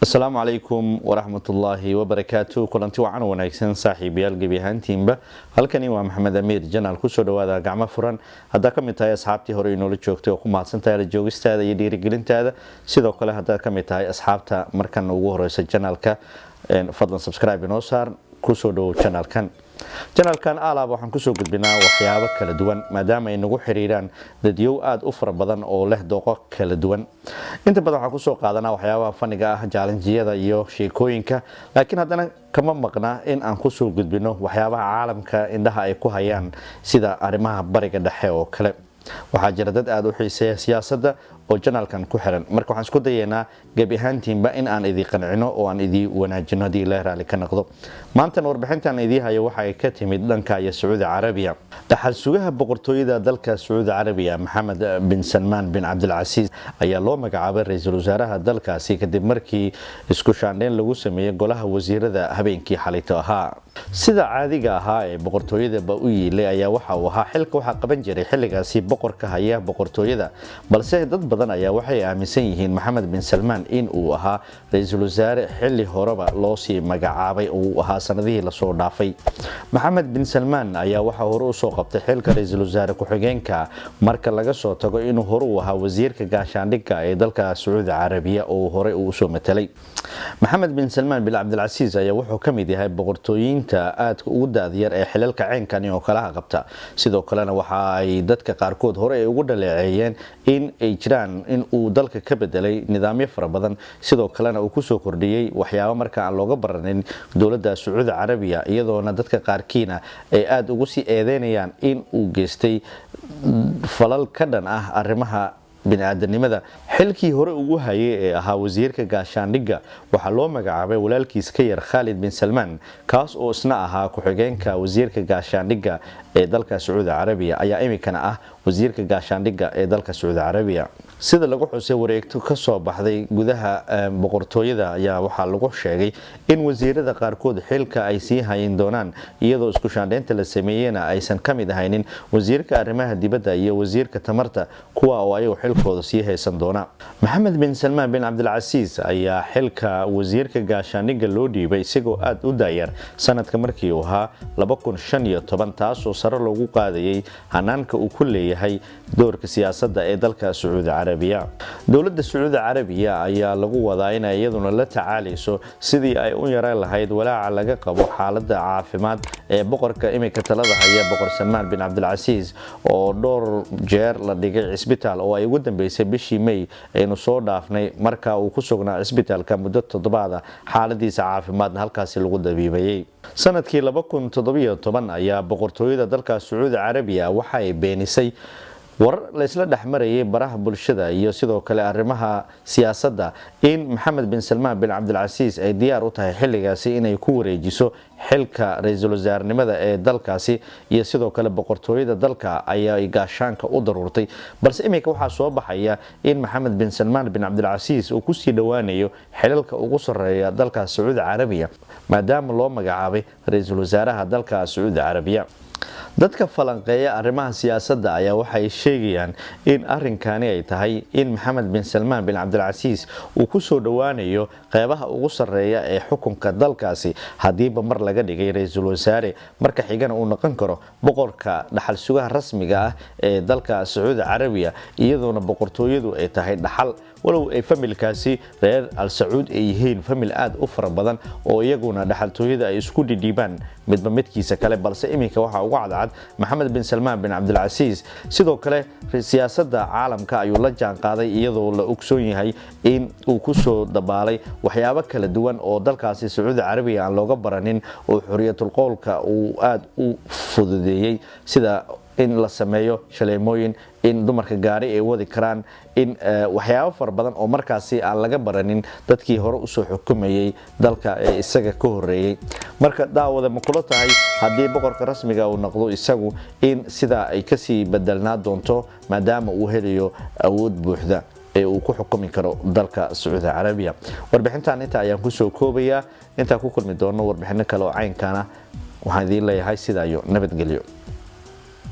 السلام عليكم ورحمة الله وبركاته كلنتي وعنا وناكسن صاحبيال جبي هانتيمبا halkani waa Maxamed Amiir Janaal ku soo dhawaada gacmo furan hadda ka mid tahay asxaabtii hore inoo la joogtay oo ku maadsantahay la joogistaada iyo dhiirigelintaada sidoo kale hadda ka mid tahay asxaabta markan ugu horeysa channelka fadlan subscribe inoo saar ku soo dhaw channelkan alaab waxaan ku soo gudbinaa waxyaabo kala duwan maadaama ay nagu xiriiraan dadyow aad u fara badan oo leh dooqo kala duwan inta badan waxaan ku soo qaadanaa waxyaabaha faniga ah challenge-yada iyo sheekooyinka laakiin haddana kama maqnaa in aan ku soo gudbino waxyaabaha caalamka indhaha ay ku hayaan sida arrimaha bariga dhexe oo kale waxaa jira dad aad u xiiseeya siyaasadda oo channelkan ku xiran marka waxaan isku dayeynaa gabi ahaantiinba in aan idin qancino oo aan idin wanaajino hadii Ilaahay raali ka noqdo maanta warbixintan idin hayo waxa ay ka timid dhanka Sacuudi Carabiya dhaxal sugaha boqortooyada dalka Sacuudi Carabiya Mohammed bin Salman bin Abdul Aziz ayaa loo magacaabay ra'iisul wasaaraha dalkaasi kadib markii isku shaandhayn lagu sameeyay golaha wasiirada habeenkii xalayto ahaa sida caadiga ahaa ee boqortooyada ba u yeelay ayaa waxa uu ahaa xilka waxa qaban jiray xilligaasi boqorka haya boqortooyada balse dad badan ayaa waxay aaminsan yihiin Mohammed bin Salman in uu ahaa ra'iisul wasaare xilli horeba loo sii magacaabay oo ahaa sanadihii la soo dhaafay Mohammed bin Salman ayaa waxa hore u soo qabtay xilka ra'iisul wasaare ku xigeenka marka laga soo tago inuu hore u ahaa wasiirka gaashaandhigga ee dalka Sacuudi Carabiya oo hore u soo metelay Mohammed bin Salman bin Abdul Aziz ayaa wuxuu kamid yahay boqortooyinka aadka ugu daadiyar ee xilalka ceenkan oo kala qabta sidoo kalena waxa ay dadka qaarkood hore ay ugu dhaleeceeyeen in ay jiraan in uu dalka ka bedelay nidaamyo fara badan sidoo kalena uu ku soo kordhiyay waxyaabo marka aan looga baranin dawladda Sacuudi Carabiya iyadoona dadka qaarkiina ay aad ugu sii eedeynayaan in uu geystay falal ka dhan ah arrimaha bini'aadanimada xilkii hore ugu hayay ee ahaa wasiirka gaashaandhigga waxa loo magacaabay walaalkiis ka yar Khalid bin Salman kaas oo isna ahaa ku xigeenka wasiirka gaashaandhigga ee dalka Sacuudi Carabiya ayaa imikana ah wasiirka gaashaandhigga ee dalka Sacuudi Carabiya sida lagu xusay wareegto ka soo baxday gudaha boqortooyada ayaa waxa lagu sheegay in wasiirada qaarkood xilka ay sii hayeen doonaan iyadoo isku shaandhaynta la sameeyayna aysan kamid ahaynin wasiirka arrimaha dibadda iyo wasiirka tamarta kuwa oo ay xilkooda sii haysan doona Mohammed bin Salman bin Abdul Aziz ayaa xilka wasiirka gaashaandhigga loo dhiibay isagoo aad u daayar sanadka markii uu ahaa 2015 taas oo sare loogu qaadayay hanaanka uu ku leeyahay doorka siyaasadda ee dalka Sacuudi Carabiya dawladda Sacuudi Carabiya ayaa lagu wadaa in ay iyaduna la tacaalayso sidii ay u yaraan lahayd walaaca laga qabo xaaladda caafimaad ee boqorka imika talada haya boqor Salman bin Abdul Aziz oo dhowr jeer la dhigay isbitaal oo ay ugu dambeysay bishii May aynu soo dhaafnay marka uu ku sugnaa isbitaalka muddo 7 ah xaaladiisa caafimaad halkaas lagu dabiibayay sanadkii 2017 ayaa boqortooyada dalka Sacuudi Carabiya waxa ay beenisay war la isla dhaxmarayay baraha bulshada iyo sidoo kale arrimaha siyaasadda in Mohammed bin Salman bin Abdul Aziz ay diyaar u tahay xilligaasi inay ku wareejiso xilka ra'iisul wasaarnimada ee dalkaasi iyo sidoo kale boqortooyada dalka ayaa gaashaanka u daruurtay balse imika waxa soo baxaya in Mohammed bin Salman bin Abdul Aziz uu ku sii dhawaanayo xilalka ugu sareeya dalka Sacuudi Carabiya maadaama loo magacaabay ra'iisul wasaaraha dalka Sacuudi Carabiya dadka falanqeeya arrimaha siyaasadda ayaa waxay sheegayaan in arrinkani ay tahay in Mohammed bin Salman bin Abdul Aziz uu ku soo dhawaanayo qeybaha ugu sareeya ee xukunka dalkaasi hadiiba mar laga dhigay ra'iisul wasaare marka xigana uu noqon karo boqorka dhaxal sugaha rasmiga ah ee dalka Sacuudi Carabiya iyadoona boqortooyadu ay tahay dhaxal walow ay familkaasi reer Al Saud ay yihiin famil aad u fara badan oo iyaguna dhaxaltooyada ay isku dhidhiibaan midba midkiisa kale balse imika waxa ugu cadcad Mohammed bin Salman bin Abdul Aziz sidoo kale siyaasadda caalamka ayuu la jaan qaaday iyadoo la ogsoon yahay in uu ku soo dabaalay waxyaabo kala duwan oo dalkaasi Sacuudi Carabiya aan looga baranin oo xuriyatul qowlka uu aad u fududeeyay sida in la sameeyo shaleemooyin in dumarka gaari ay wadi karaan in waxyaabo far badan oo markaasi aan laga baranin dadkii hore u soo xukumayay dalka ee isaga ka horeeyay marka daawada ma kula tahay hadii boqorka rasmiga uu noqdo isagu in sida ay ka sii bedelnaa doonto maadaama uu helayo awood buuxda ee uu ku xukumi karo dalka Sacuudi Carabiya warbixintan inta ayaan ku soo koobaya inta ku kulmi doono warbixino kale oo caynkana waxaan idin leeyahay sida iyo nabadgelyo